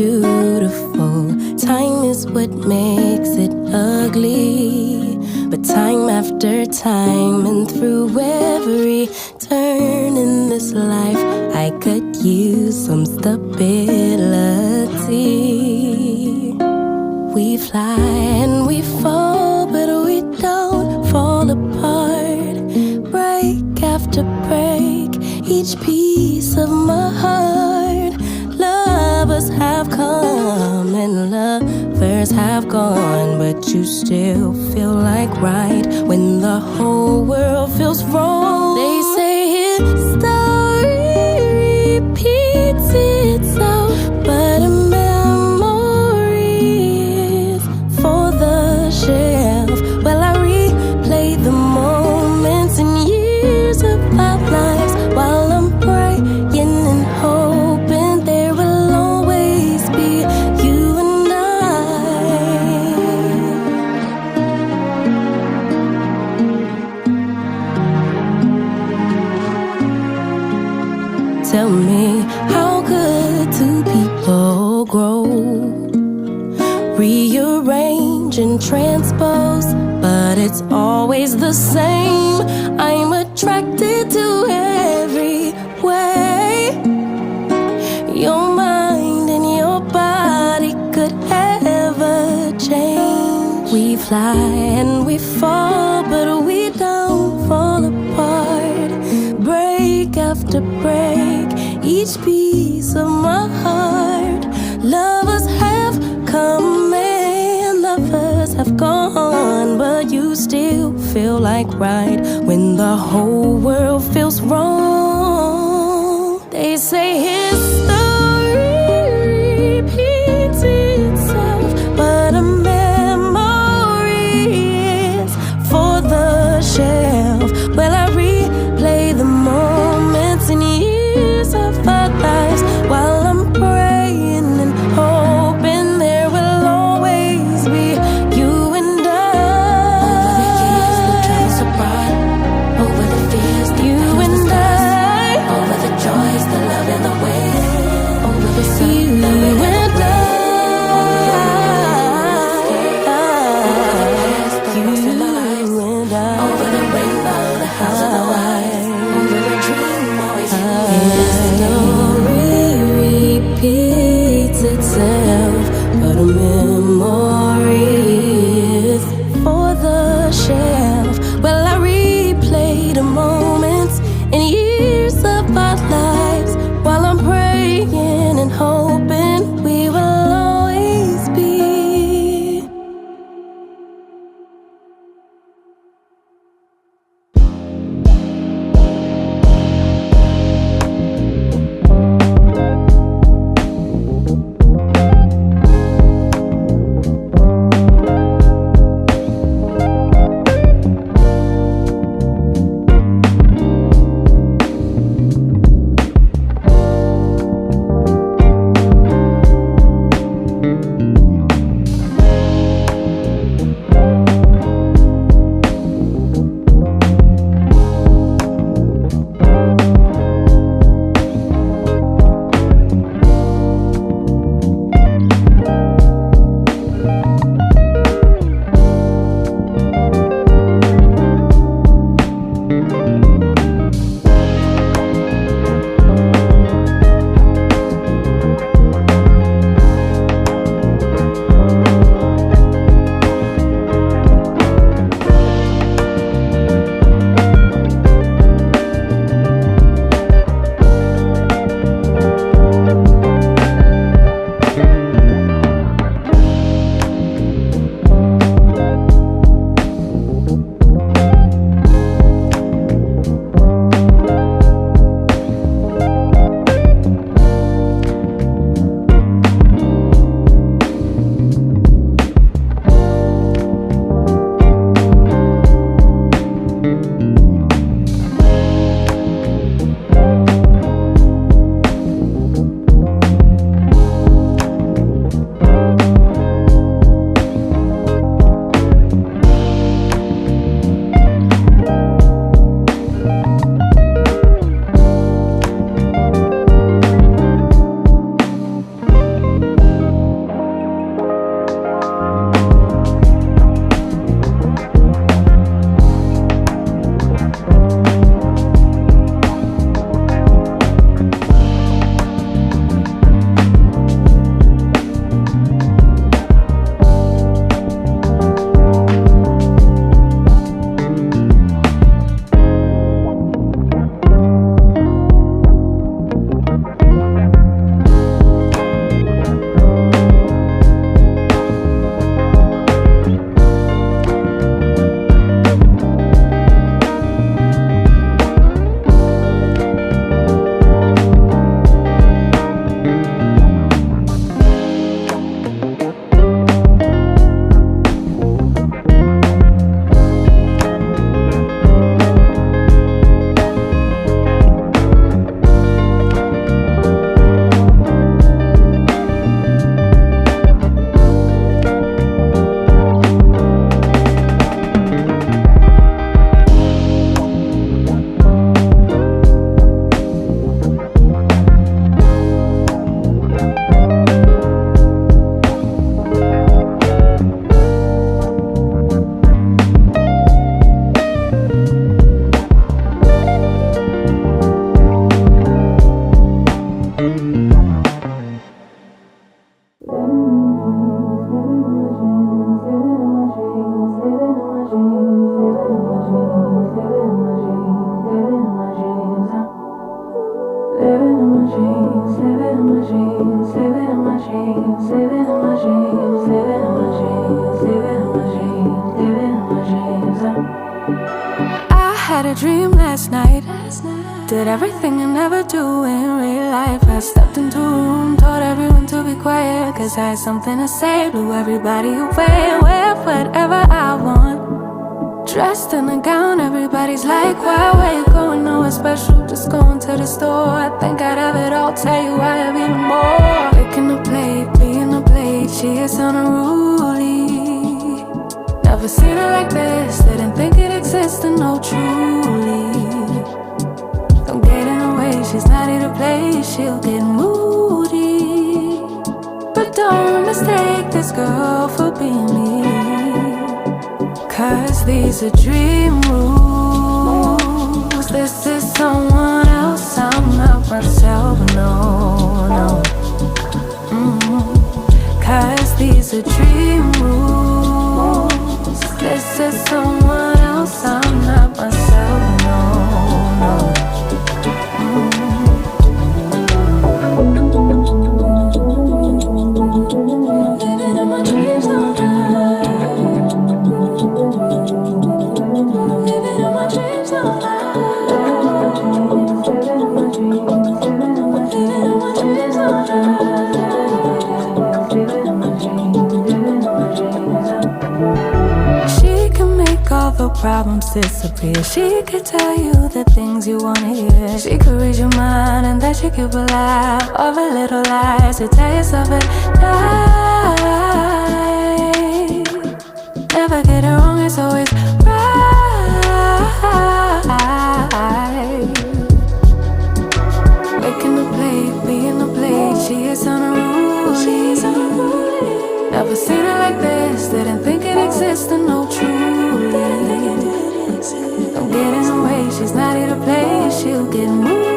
beautiful. Time is what makes it ugly. But time after time and through every turn in this life, I could use some stability. We fly and we fall, but we don't fall apart. Break after break, each piece of my heart. Lovers have come and lovers have gone, but you still feel like right when the whole world feels wrong. They say history repeats itself, but a memory is for the shelf. Well, I replay the moments and years of our lives while I'm praying and hoping there will always be you and I. Tell me, how could two people grow? Rearrange and transpose, but it's always the same. I'm attracted to every way. Your mind and your body could ever change. We fly and we fall, but we don't fall apart. Break after break, each piece of my heart. Lovers have come and lovers have gone, but you still feel like right when the whole world feels wrong. They say history repeats itself, but a memory is for the shelf. Well, I replay the moments and years of our lives while I'm praying and hoping there will always be you and I. Over the years, the troubles are brought. Over the fears, the you and I. Over the joys, the love and the way living in my dreams, living in my dreams, living in my dreams, living in my dreams. I had a dream last night. Did everything I never do in real life. I stepped into a room, told everyone to be quiet, cause I had something to say. Blew everybody away, wear whatever I want. Dressed in a gown, everybody's like, why, where you going? Nowhere special, just going to the store. I think I'd have it all, tell you I have even more. Picking a plate, being a plate, she is unruly. Never seen her like this, didn't think it existed, no truly. Don't get in her way, she's not here to play, she'll get moody. But don't mistake this girl for being me, cause these are dream rules. This is someone else, I'm not myself, no, no. Cause these are dream rules. This is someone else, I'm not myself, no, no. Living in my dreams all night. Living in my dreams all night. Living in my dreams, living in my dreams all night. Living in my dreams, living in my dreams. She can make all the problems disappear. She could tell you the things you wanna hear. She could read your mind and then she could believe all the little lies to tell yourself at night. Never get it wrong, it's always right. Making the plate, being the plate, she is unruly. She's unruly. Never seen her like this, didn't think it existed, no truly. Don't get in her way, she's not here to play, she'll get moved.